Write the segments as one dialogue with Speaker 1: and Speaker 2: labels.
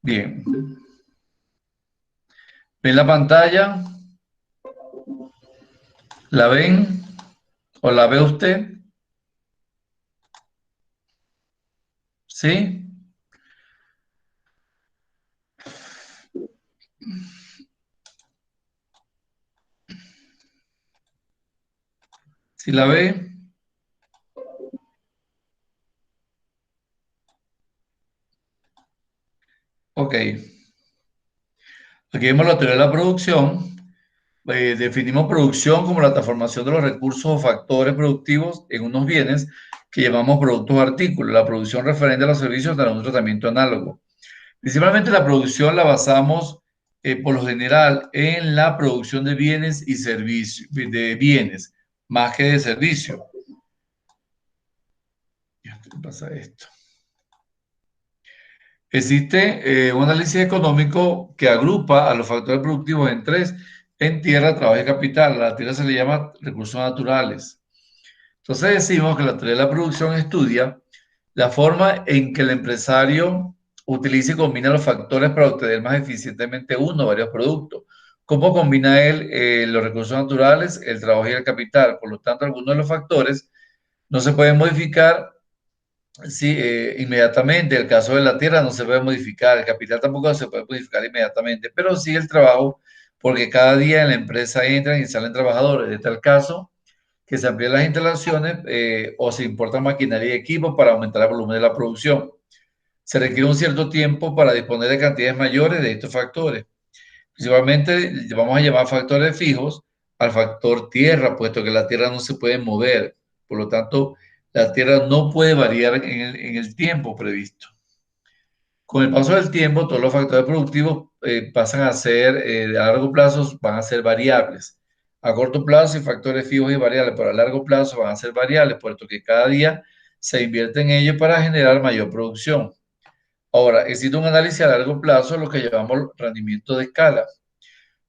Speaker 1: Bien. ¿Ven la pantalla? ¿La ven? ¿O la ve usted? ¿Sí? ¿Sí la ve? Ok. Aquí vemos la teoría de la producción. Definimos producción como la transformación de los recursos o factores productivos en unos bienes que llamamos productos o artículos. La producción referente a los servicios de un tratamiento análogo. Principalmente la producción la basamos por lo general en la producción de bienes y servicios, de bienes, más que de servicios. ¿Qué pasa esto? Existe un análisis económico que agrupa a los factores productivos en tres: en tierra, trabajo y capital. A la tierra se le llama recursos naturales. Entonces decimos que la teoría de la producción estudia la forma en que el empresario utiliza y combina los factores para obtener más eficientemente uno o varios productos. ¿Cómo combina él los recursos naturales, el trabajo y el capital? Por lo tanto, algunos de los factores no se pueden modificar. Sí, inmediatamente. El caso de la tierra no se puede modificar, el capital tampoco se puede modificar inmediatamente, pero sí el trabajo, porque cada día en la empresa entran y salen trabajadores. De tal caso que se amplían las instalaciones o se importa maquinaria y equipo para aumentar el volumen de la producción. Se requiere un cierto tiempo para disponer de cantidades mayores de estos factores. Principalmente vamos a llamar factores fijos al factor tierra, puesto que la tierra no se puede mover. Por lo tanto, la tierra no puede variar en el tiempo previsto. Con el paso del tiempo, todos los factores productivos pasan a ser, a largo plazo, van a ser variables. A corto plazo, hay factores fijos y variables, pero a largo plazo van a ser variables, puesto que cada día se invierte en ello para generar mayor producción. Ahora, existe un análisis a largo plazo, lo que llamamos rendimiento de escala.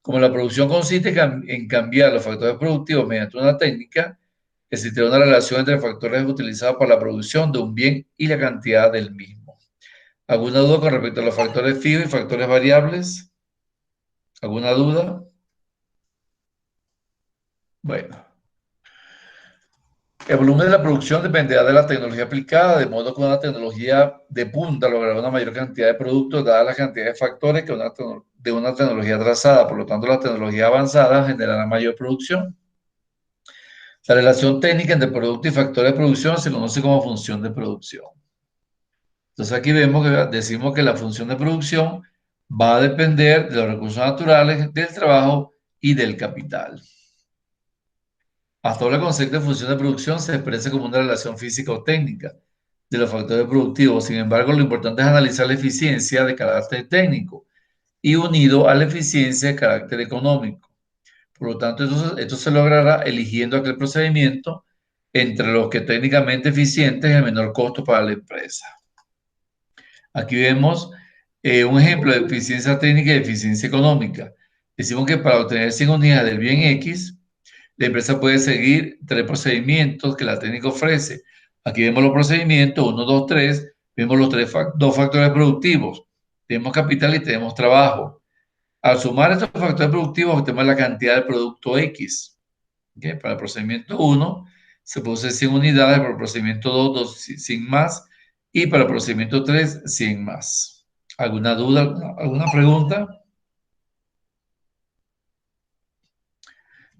Speaker 1: Como la producción consiste en cambiar los factores productivos mediante una técnica, existe una relación entre factores utilizados para la producción de un bien y la cantidad del mismo. ¿Alguna duda con respecto a los factores fijos y factores variables? ¿Alguna duda? Bueno, el volumen de la producción dependerá de la tecnología aplicada, de modo que una tecnología de punta logrará una mayor cantidad de productos dada la cantidad de factores que de una tecnología trazada. Por lo tanto, la tecnología avanzada generará mayor producción. La relación técnica entre producto y factores de producción se conoce como función de producción. Entonces aquí vemos que decimos que la función de producción va a depender de los recursos naturales, del trabajo y del capital. Hasta ahora el concepto de función de producción se expresa como una relación física o técnica de los factores productivos. Sin embargo, lo importante es analizar la eficiencia de carácter técnico y unido a la eficiencia de carácter económico. Por lo tanto, esto se logrará eligiendo aquel procedimiento entre los que técnicamente eficientes y el menor costo para la empresa. Aquí vemos un ejemplo de eficiencia técnica y eficiencia económica. Decimos que para obtener 100 unidades del bien X, la empresa puede seguir tres procedimientos que la técnica ofrece. Aquí vemos los procedimientos, 1, 2, 3. Vemos los dos factores productivos. Tenemos capital y tenemos trabajo. Al sumar estos factores productivos, obtenemos la cantidad del producto X. ¿Okay? Para el procedimiento 1 se produce 100 unidades, para el procedimiento 2, 100 más, y para el procedimiento 3, 100 más. ¿Alguna duda, alguna pregunta?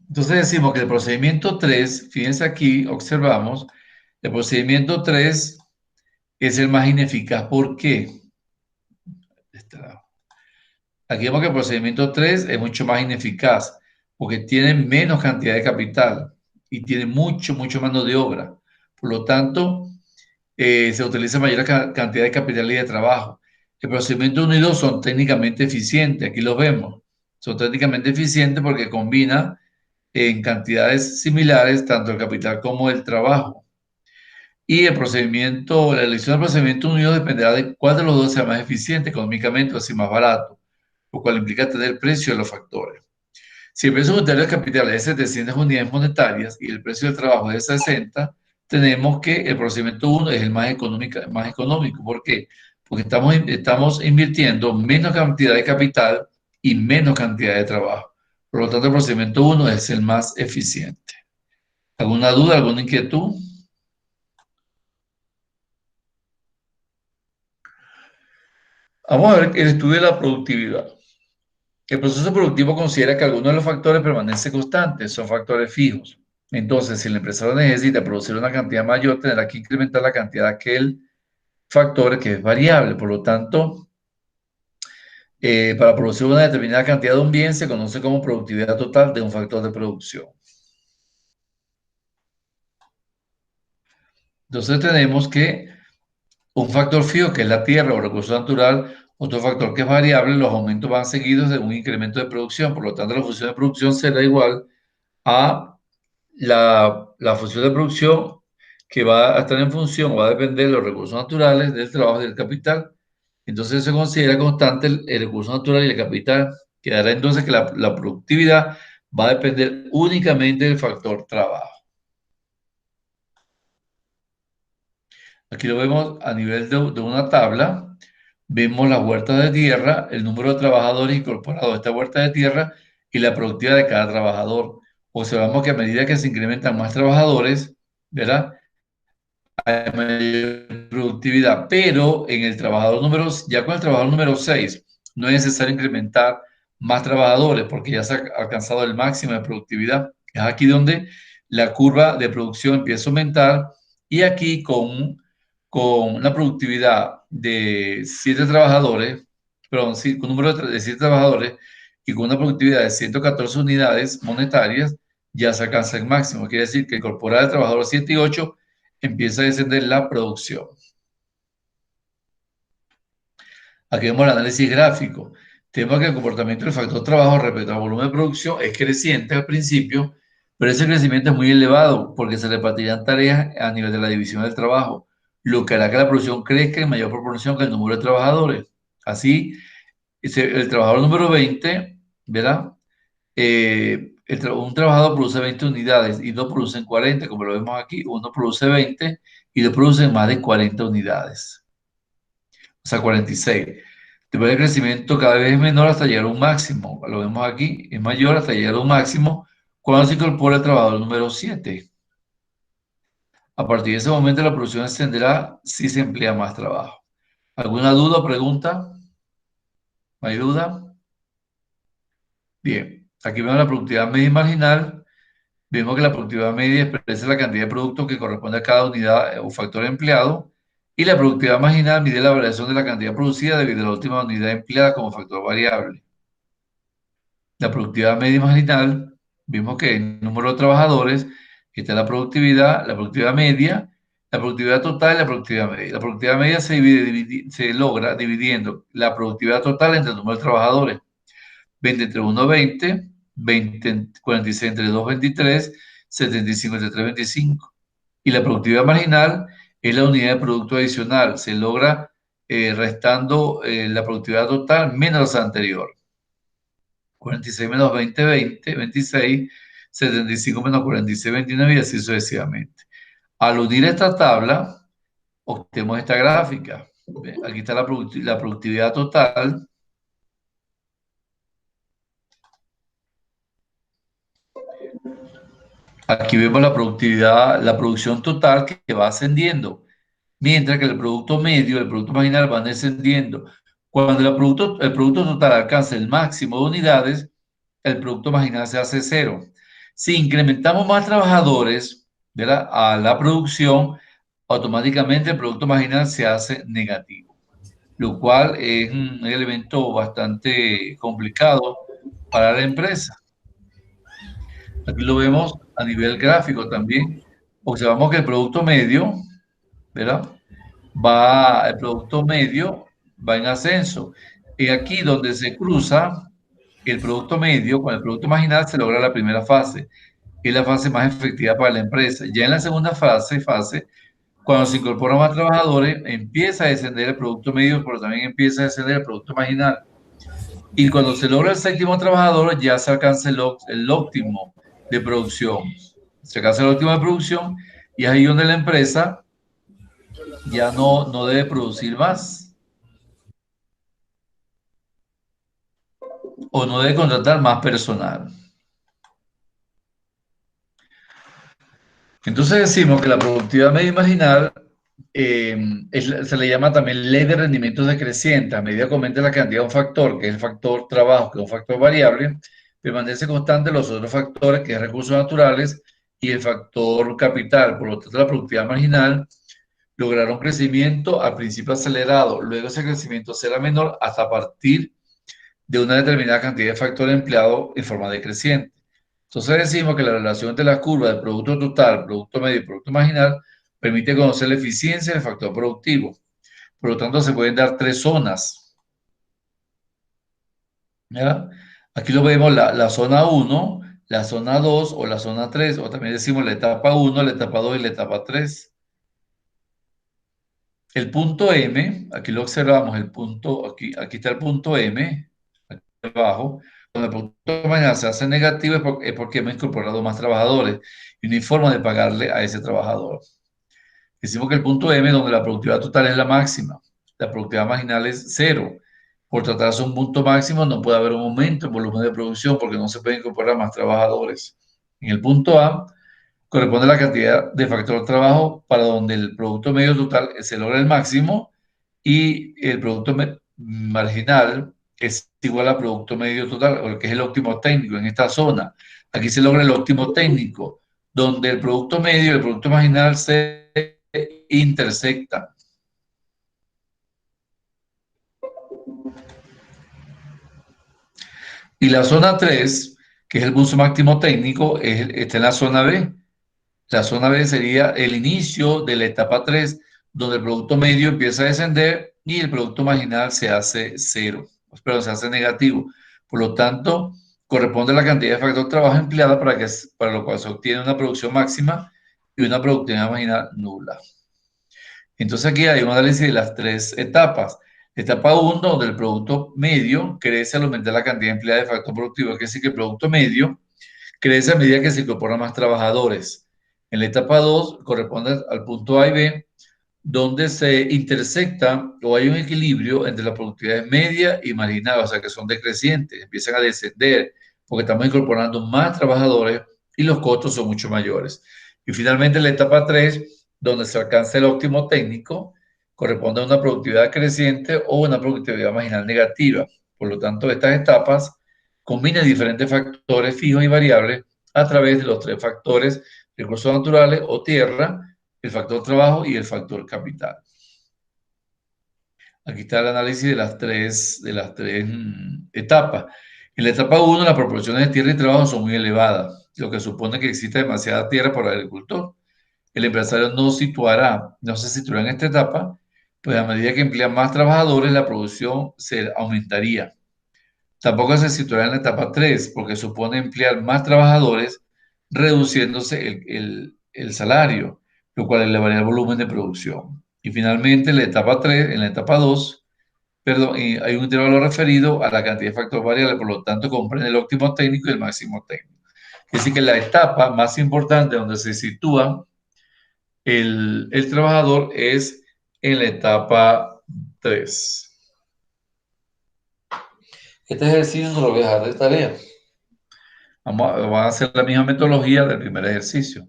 Speaker 1: Entonces decimos que el procedimiento 3, fíjense aquí, observamos, el procedimiento 3 es el más ineficaz. ¿Por qué? Aquí vemos que el procedimiento 3 es mucho más ineficaz porque tiene menos cantidad de capital y tiene mucho mano de obra. Por lo tanto, se utiliza mayor cantidad de capital y de trabajo. El procedimiento 1 y 2 son técnicamente eficientes, aquí los vemos. Son técnicamente eficientes porque combina en cantidades similares tanto el capital como el trabajo. Y el procedimiento, la elección del procedimiento 1 y 2 dependerá de cuál de los dos sea más eficiente económicamente o si más barato, lo cual implica tener el precio de los factores. Si el precio unitario del capital es de 700 unidades monetarias y el precio del trabajo es de 60, tenemos que el procedimiento 1 es el más económico. ¿Por qué? porque estamos invirtiendo menos cantidad de capital y menos cantidad de trabajo. Por lo tanto, el procedimiento 1 es el más eficiente. ¿Alguna duda, alguna inquietud? Vamos a ver el estudio de la productividad. El proceso productivo considera que algunos de los factores permanecen constantes, son factores fijos. Entonces, si el empresario necesita producir una cantidad mayor, tendrá que incrementar la cantidad de aquel factor que es variable. Por lo tanto, para producir una determinada cantidad de un bien se conoce como productividad total de un factor de producción. Entonces tenemos que un factor fijo, que es la tierra o recurso natural, otro factor que es variable, los aumentos van seguidos de un incremento de producción. Por lo tanto, la función de producción será igual a la función de producción que va a estar en función, va a depender de los recursos naturales, del trabajo y del capital. Entonces se considera constante el recurso natural y el capital. Quedará entonces que la productividad va a depender únicamente del factor trabajo. Aquí lo vemos a nivel de una tabla. Vemos las huertas de tierra, el número de trabajadores incorporados a esta huerta de tierra y la productividad de cada trabajador. Observamos que a medida que se incrementan más trabajadores, ¿verdad? Hay mayor productividad, pero en el trabajador número, ya con el trabajador número 6, no es necesario incrementar más trabajadores porque ya se ha alcanzado el máximo de productividad. Es aquí donde la curva de producción empieza a aumentar y aquí con una productividad de 7 trabajadores, perdón, sí, con un número de 7 trabajadores y con una productividad de 114 unidades monetarias, ya se alcanza el máximo. Quiere decir que incorporar el trabajador 7 y 8 empieza a descender la producción. Aquí vemos el análisis gráfico. Tenemos que el comportamiento del factor trabajo respecto al volumen de producción es creciente al principio, pero ese crecimiento es muy elevado porque se repartirán tareas a nivel de la división del trabajo, lo que hará que la producción crezca en mayor proporción que el número de trabajadores. Así, el trabajador número 20, ¿verdad? Un trabajador produce 20 unidades y dos producen 40, como lo vemos aquí. Uno produce 20 y dos producen más de 40 unidades, o sea, 46. Después el crecimiento cada vez es menor hasta llegar a un máximo. Lo vemos aquí, es mayor hasta llegar a un máximo cuando se incorpora el trabajador número 7. A partir de ese momento la producción extenderá si se emplea más trabajo. ¿Alguna duda o pregunta? ¿No hay duda? Bien, aquí vemos la productividad media y marginal. Vemos que la productividad media expresa la cantidad de productos que corresponde a cada unidad o factor empleado y la productividad marginal mide la variación de la cantidad producida debido a la última unidad empleada como factor variable. La productividad media y marginal, vimos que en número de trabajadores está la productividad media, la productividad total y la productividad media. La productividad media se logra dividiendo la productividad total entre el número de trabajadores. 20 entre 1, 20, 20, 46 entre 2, 23, 75 entre 3, 25. Y la productividad marginal es la unidad de producto adicional. Se logra restando la productividad total menos la anterior. 46 menos 20, 20, 26, 75 menos 46, 29 y así sucesivamente. Al unir esta tabla, obtenemos esta gráfica. Aquí está la productividad total. Aquí vemos la productividad, la producción total que va ascendiendo, mientras que el producto medio, el producto marginal van descendiendo. Cuando el producto total alcanza el máximo de unidades, el producto marginal se hace cero. Si incrementamos más trabajadores, ¿verdad?, a la producción, automáticamente el producto marginal se hace negativo, lo cual es un elemento bastante complicado para la empresa. Aquí lo vemos a nivel gráfico también. Observamos que el producto medio, ¿verdad? El producto medio va en ascenso. Y aquí donde se cruza el producto medio con el producto marginal se logra la primera fase, que es la fase más efectiva para la empresa. Ya en la segunda fase, cuando se incorporan más trabajadores, empieza a descender el producto medio, pero también empieza a descender el producto marginal. Y cuando se logra el séptimo trabajador, ya se alcanza el óptimo de producción. Se alcanza el óptimo de producción y es ahí donde la empresa ya no debe producir más. o no debe contratar más personal. Entonces decimos que la productividad media y marginal se le llama también ley de rendimientos decreciente. A medida que aumenta la cantidad de un factor, que es el factor trabajo, que es un factor variable, permanece constante los otros factores, que es recursos naturales, y el factor capital. Por lo tanto, la productividad marginal logrará un crecimiento al principio acelerado, luego ese crecimiento será menor hasta partir de una determinada cantidad de factores empleados en forma decreciente. Entonces decimos que la relación entre las curvas del producto total, producto medio y producto marginal permite conocer la eficiencia del factor productivo. Por lo tanto, se pueden dar tres zonas. ¿Ya? Aquí lo vemos la zona uno, la zona 2 o la zona 3, o también decimos la etapa uno, la etapa 2 y la etapa 3. El punto M, aquí lo observamos, el punto, aquí está el punto M, aquí abajo, donde el producto mañana se hace negativo es porque hemos incorporado más trabajadores y no hay forma de pagarle a ese trabajador. Decimos que el punto M, donde la productividad total es la máxima, la productividad marginal es cero. Por tratarse de un punto máximo, no puede haber un aumento en volumen de producción porque no se pueden incorporar más trabajadores. En el punto A, corresponde a la cantidad de factor trabajo para donde el producto medio total se logra el máximo y el producto marginal es igual al producto medio total, o que es el óptimo técnico en esta zona. Aquí se logra el óptimo técnico, donde el producto medio y el producto marginal se intersectan. Y la zona 3, que es el uso máximo técnico, está en la zona B. La zona B sería el inicio de la etapa 3, donde el producto medio empieza a descender y el producto marginal se hace cero, pero se hace negativo. Por lo tanto, corresponde a la cantidad de factor trabajo empleada para lo cual se obtiene una producción máxima y una productividad marginal nula. Entonces aquí hay un análisis de las tres etapas. Etapa 1, donde el producto medio crece al aumentar la cantidad empleada de factor productivo, que decir que el producto medio crece a medida que se incorporan más trabajadores. En la etapa 2 corresponde al punto A y B, donde se intersecta o hay un equilibrio entre las productividades media y marginal, o sea que son decrecientes, empiezan a descender porque estamos incorporando más trabajadores y los costos son mucho mayores. Y finalmente la etapa 3, donde se alcanza el óptimo técnico, corresponde a una productividad creciente o una productividad marginal negativa. Por lo tanto, estas etapas combinan diferentes factores fijos y variables a través de los tres factores, recursos naturales o tierra, el factor trabajo y el factor capital. Aquí está el análisis de las tres etapas. En la etapa 1, las proporciones de tierra y trabajo son muy elevadas, lo que supone que existe demasiada tierra por el agricultor. El empresario no se situará en esta etapa, pues a medida que emplea más trabajadores, la producción se aumentaría. Tampoco se situará en la etapa 3, porque supone emplear más trabajadores, reduciéndose el salario, lo cual elevaría el volumen de producción. Y finalmente, en la etapa 2, perdón, hay un intervalo referido a la cantidad de factores variables, por lo tanto, comprende el óptimo técnico y el máximo técnico. Es decir, que la etapa más importante donde se sitúa el trabajador es en la etapa 3. Este ejercicio no lo voy a dejar de tarea. Vamos a hacer la misma metodología del primer ejercicio.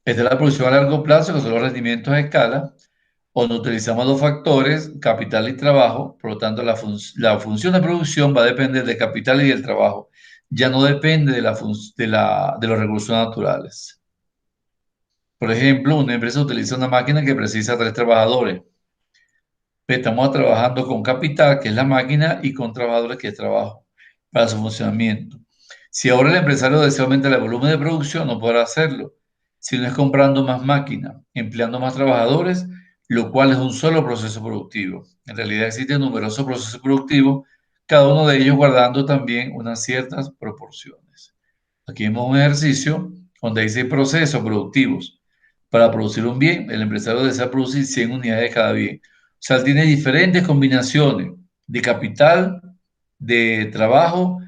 Speaker 1: Esta es la producción a largo plazo, que son los rendimientos a escala, donde utilizamos dos factores, capital y trabajo. Por lo tanto, la función de producción va a depender del capital y del trabajo. Ya no depende de los recursos naturales. Por ejemplo, una empresa utiliza una máquina que precisa 3 trabajadores. Estamos trabajando con capital, que es la máquina, y con trabajadores, que es trabajo, para su funcionamiento. Si ahora el empresario desea aumentar el volumen de producción, no podrá hacerlo, si no es comprando más máquinas, empleando más trabajadores, lo cual es un solo proceso productivo. En realidad existen numerosos procesos productivos, cada uno de ellos guardando también unas ciertas proporciones. Aquí vemos un ejercicio donde dice procesos productivos. Para producir un bien, el empresario desea producir 100 unidades de cada bien. O sea, él tiene diferentes combinaciones de capital, de trabajo,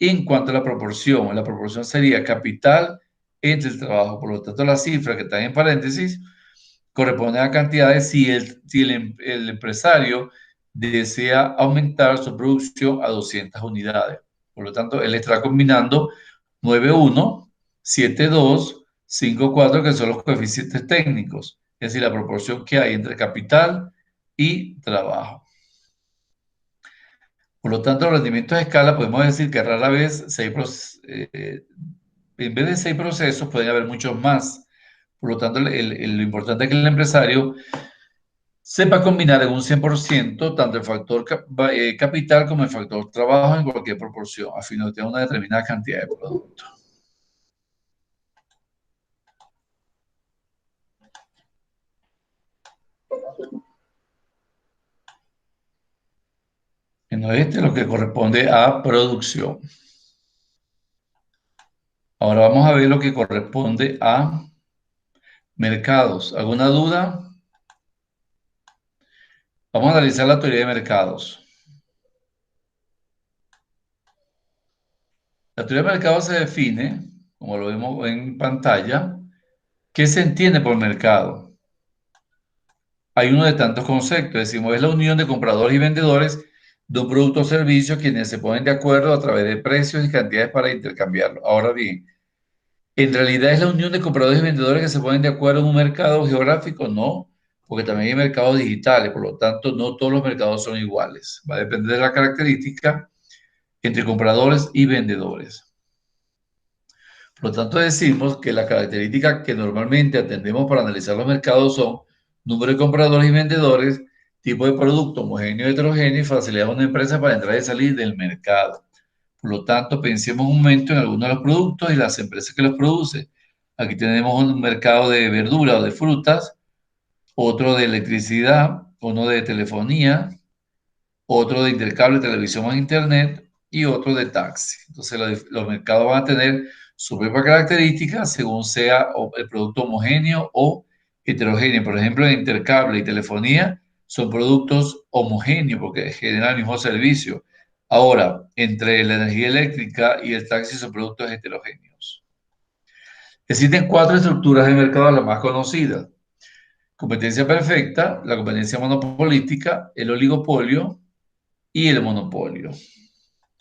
Speaker 1: en cuanto a la proporción. La proporción sería capital entre el trabajo. Por lo tanto, la cifra que está en paréntesis corresponde a cantidades si el empresario desea aumentar su producción a 200 unidades. Por lo tanto, él estará combinando 9,1, 7,2, 5,4, que son los coeficientes técnicos, es decir, la proporción que hay entre capital y trabajo. Por lo tanto, los rendimientos de escala podemos decir que rara vez en vez de 6 procesos pueden haber muchos más. Por lo tanto, lo importante es que el empresario sepa combinar en un 100% tanto el factor capital como el factor trabajo en cualquier proporción, a fin de tener una determinada cantidad de productos. En este lo que corresponde a producción. Ahora vamos a ver lo que corresponde a mercados. ¿Alguna duda? Vamos a analizar la teoría de mercados. La teoría de mercados se define, como lo vemos en pantalla, ¿qué se entiende por mercado? Hay uno de tantos conceptos, decimos, es la unión de compradores y vendedores de un producto o servicio quienes se ponen de acuerdo a través de precios y cantidades para intercambiarlo. Ahora bien, ¿en realidad es la unión de compradores y vendedores que se ponen de acuerdo en un mercado geográfico? No, porque también hay mercados digitales, por lo tanto, no todos los mercados son iguales. Va a depender de la característica entre compradores y vendedores. Por lo tanto, decimos que las características que normalmente atendemos para analizar los mercados son número de compradores y vendedores, tipo de producto homogéneo y heterogéneo y facilidad de una empresa para entrar y salir del mercado. Por lo tanto, pensemos un momento en algunos de los productos y las empresas que los producen. Aquí tenemos un mercado de verdura o de frutas, otro de electricidad, uno de telefonía, otro de intercable, televisión más internet y otro de taxi. Entonces los mercados van a tener su propia característica según sea el producto homogéneo o heterogéneo. Por ejemplo, el intercable y telefonía son productos homogéneos porque generan el mismo servicio. Ahora, entre la energía eléctrica y el taxi son productos heterogéneos. Existen 4 estructuras de mercado, las más conocidas: competencia perfecta, la competencia monopolística, el oligopolio y el monopolio.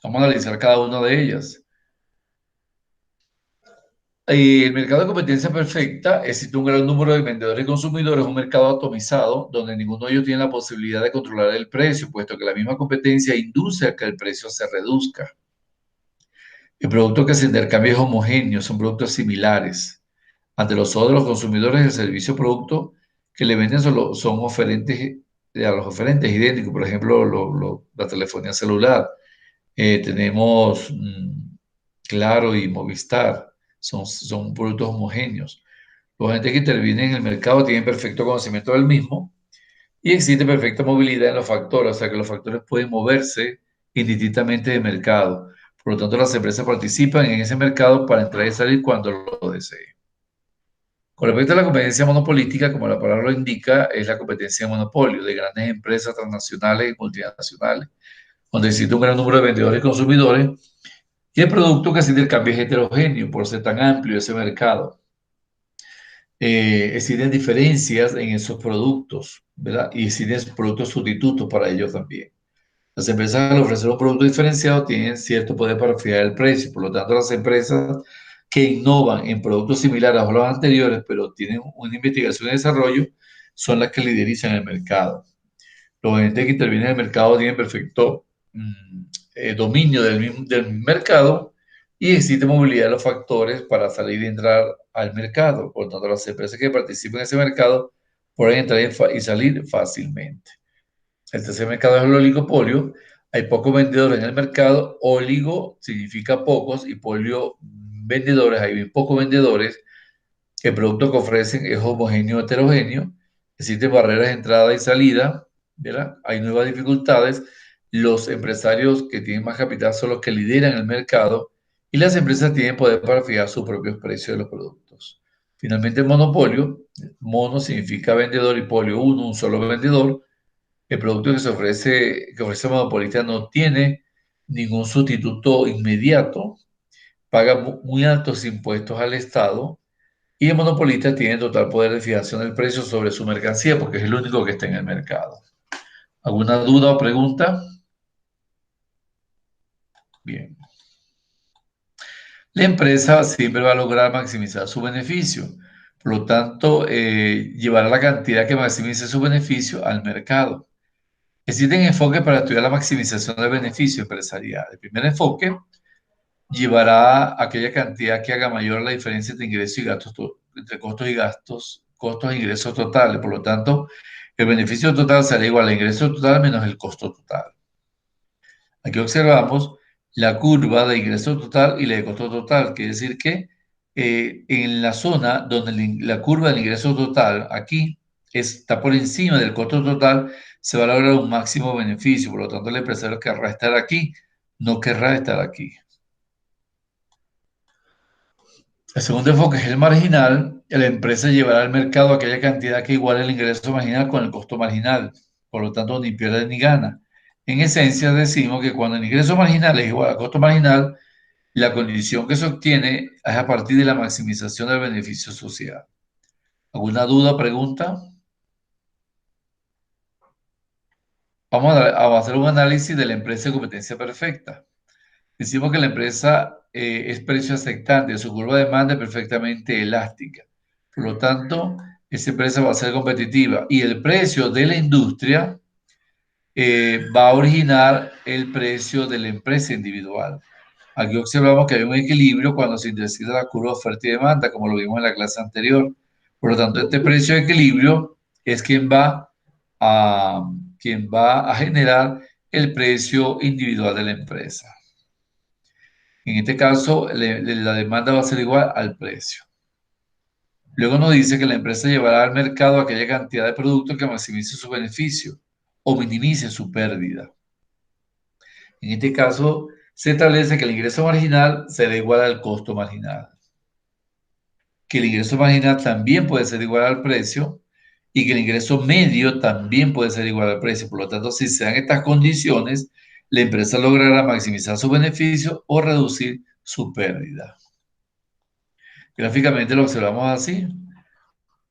Speaker 1: Vamos a analizar cada una de ellas. El mercado de competencia perfecta existe un gran número de vendedores y consumidores, un mercado atomizado donde ninguno de ellos tiene la posibilidad de controlar el precio, puesto que la misma competencia induce a que el precio se reduzca. El producto que se intercambia es homogéneo, son productos similares. Ante los ojos de los consumidores, el servicio o producto que le venden son oferentes, a los oferentes idénticos, por ejemplo, la telefonía celular. Tenemos Claro y Movistar, son productos homogéneos. Los agentes que intervienen en el mercado tienen perfecto conocimiento del mismo y existe perfecta movilidad en los factores, o sea que los factores pueden moverse indistintamente de mercado. Por lo tanto, las empresas participan en ese mercado para entrar y salir cuando lo deseen. Con respecto a la competencia monopolística, como la palabra lo indica, es la competencia de monopolio de grandes empresas transnacionales y multinacionales, donde existe un gran número de vendedores y consumidores, y el producto que se intercambia es heterogéneo por ser tan amplio ese mercado. Existen diferencias en esos productos, ¿verdad? Y existen productos sustitutos para ellos también. Las empresas al ofrecer un producto diferenciado tienen cierto poder para fijar el precio. Por lo tanto, las empresas que innovan en productos similares a los anteriores, pero tienen una investigación y desarrollo, son las que liderizan el mercado. Los agentes que intervienen en el mercado tienen perfecto dominio del mercado y existe movilidad de los factores para salir y entrar al mercado. Por lo tanto, las empresas que participan en ese mercado pueden entrar y salir fácilmente. El tercer mercado es el oligopolio. Hay pocos vendedores en el mercado. Oligo significa pocos y polio vendedores. Hay bien pocos vendedores. El producto que ofrecen es homogéneo o heterogéneo. Existen barreras de entrada y salida, ¿verdad? Hay nuevas dificultades. Los empresarios que tienen más capital son los que lideran el mercado y las empresas tienen poder para fijar sus propios precios de los productos. Finalmente, el monopolio. Mono significa vendedor y polio uno, un solo vendedor. El producto que ofrece el monopolista no tiene ningún sustituto inmediato, paga muy altos impuestos al Estado y el monopolista tiene total poder de fijación del precio sobre su mercancía porque es el único que está en el mercado. ¿Alguna duda o pregunta? Bien. La empresa siempre va a lograr maximizar su beneficio. Por lo tanto, llevará la cantidad que maximice su beneficio al mercado. Existen enfoques para estudiar la maximización del beneficio empresarial. El primer enfoque llevará aquella cantidad que haga mayor la diferencia entre ingresos y gastos, entre costos y gastos, costos e ingresos totales. Por lo tanto, el beneficio total será igual al ingreso total menos el costo total. Aquí observamos la curva de ingreso total y la de costo total, quiere decir que en la zona donde la curva del ingreso total, aquí, está por encima del costo total, se va a lograr un máximo beneficio. Por lo tanto, el empresario querrá estar aquí, no querrá estar aquí. El segundo enfoque es el marginal. La empresa llevará al mercado aquella cantidad que iguale el ingreso marginal con el costo marginal. Por lo tanto, ni pierde ni gana. En esencia, decimos que cuando el ingreso marginal es igual al costo marginal, la condición que se obtiene es a partir de la maximización del beneficio social. ¿Alguna duda o pregunta? Vamos a hacer un análisis de la empresa de competencia perfecta. Decimos que la empresa es precio aceptante, su curva de demanda es perfectamente elástica. Por lo tanto, esa empresa va a ser competitiva y el precio de la industria va a originar el precio de la empresa individual. Aquí observamos que hay un equilibrio cuando se intersecta la curva de oferta y demanda, como lo vimos en la clase anterior. Por lo tanto, este precio de equilibrio es a, quien va a generar el precio individual de la empresa. En este caso, la demanda va a ser igual al precio. Luego nos dice que la empresa llevará al mercado aquella cantidad de productos que maximice su beneficio o minimice su pérdida. En este caso, se establece que el ingreso marginal será igual al costo marginal, que el ingreso marginal también puede ser igual al precio y que el ingreso medio también puede ser igual al precio. Por lo tanto, si se dan estas condiciones, la empresa logrará maximizar su beneficio o reducir su pérdida. Gráficamente lo observamos así.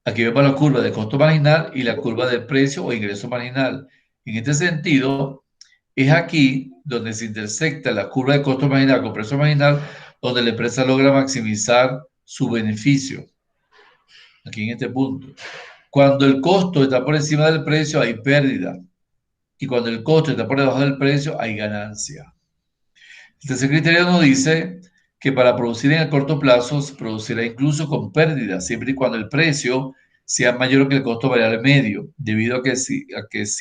Speaker 1: Aquí vemos la curva de costo marginal y la curva de precio o ingreso marginal. En este sentido, es aquí donde se intersecta la curva de costo marginal con precio marginal, donde la empresa logra maximizar su beneficio. Aquí en este punto. Cuando el costo está por encima del precio, hay pérdida. Y cuando el costo está por debajo del precio, hay ganancia. El tercer criterio nos dice que para producir en el corto plazo se producirá incluso con pérdida, siempre y cuando el precio sea mayor que el costo variable medio, debido a que si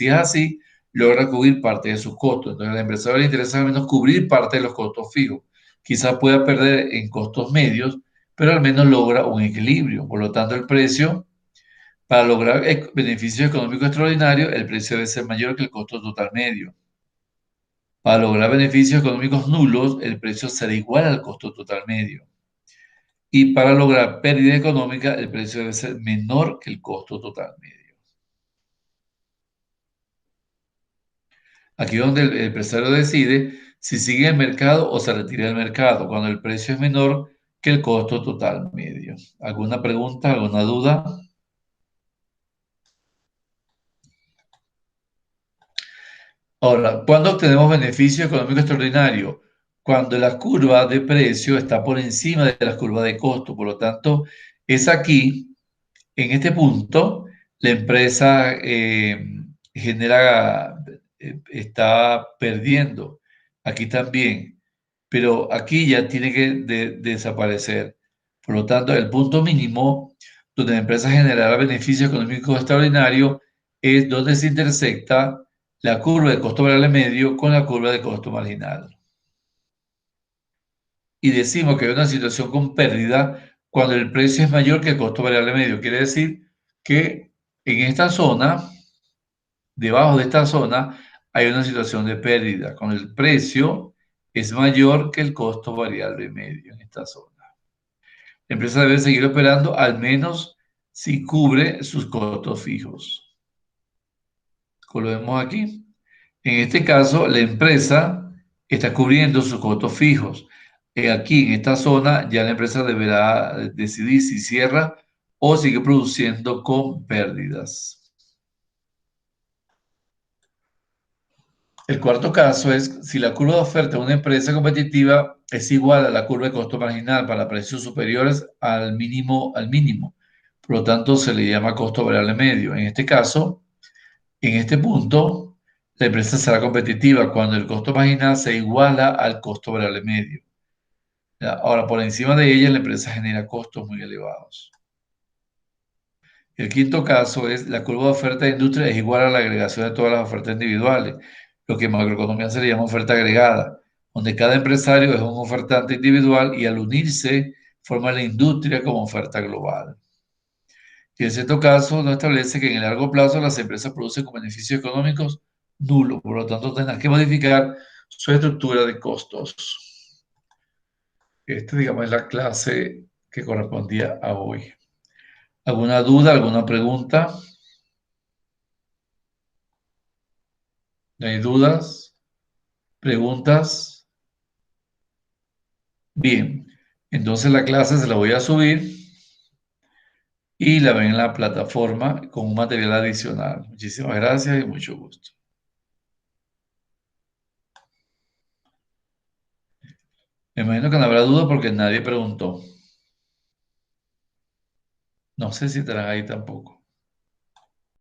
Speaker 1: es así, logra cubrir parte de sus costos. Entonces, a la empresa le interesa al menos cubrir parte de los costos fijos. Quizás pueda perder en costos medios, pero al menos logra un equilibrio. Por lo tanto, el precio, para lograr beneficios económicos extraordinarios, el precio debe ser mayor que el costo total medio. Para lograr beneficios económicos nulos, el precio será igual al costo total medio. Y para lograr pérdida económica, el precio debe ser menor que el costo total medio. Aquí es donde el empresario decide si sigue el mercado o se retira del mercado, cuando el precio es menor que el costo total medio. ¿Alguna pregunta, alguna duda? Ahora, ¿cuándo obtenemos beneficio económico extraordinario? Cuando la curva de precio está por encima de la curva de costo. Por lo tanto, es aquí, en este punto, la empresa está perdiendo. Aquí también. Pero aquí ya tiene que desaparecer. Por lo tanto, el punto mínimo donde la empresa generará beneficio económico extraordinario es donde se intersecta la curva de costo variable medio con la curva de costo marginal. Y decimos que hay una situación con pérdida cuando el precio es mayor que el costo variable medio. Quiere decir que en esta zona, debajo de esta zona, hay una situación de pérdida, cuando el precio es mayor que el costo variable medio en esta zona. La empresa debe seguir operando al menos si cubre sus costos fijos. Como lo vemos aquí. En este caso, la empresa está cubriendo sus costos fijos. Aquí, en esta zona, ya la empresa deberá decidir si cierra o sigue produciendo con pérdidas. El cuarto caso es si la curva de oferta de una empresa competitiva es igual a la curva de costo marginal para precios superiores al mínimo. Por lo tanto, se le llama costo variable medio. En este caso, en este punto, la empresa será competitiva cuando el costo marginal se iguala al costo variable medio. ¿Ya? Ahora, por encima de ella, la empresa genera costos muy elevados. El quinto caso es la curva de oferta de industria es igual a la agregación de todas las ofertas individuales, lo que en macroeconomía se le llama oferta agregada, donde cada empresario es un ofertante individual y al unirse forma la industria como oferta global. Y en cierto caso no establece que en el largo plazo las empresas producen con beneficios económicos nulos, por lo tanto tendrán que modificar su estructura de costos. Esta, digamos, es la clase que correspondía a hoy. ¿Alguna duda, alguna pregunta? ¿No hay dudas? ¿Preguntas? Bien, entonces la clase se la voy a subir y la ven en la plataforma con un material adicional. Muchísimas gracias y mucho gusto. Me imagino que no habrá duda porque nadie preguntó. No sé si estarán ahí tampoco.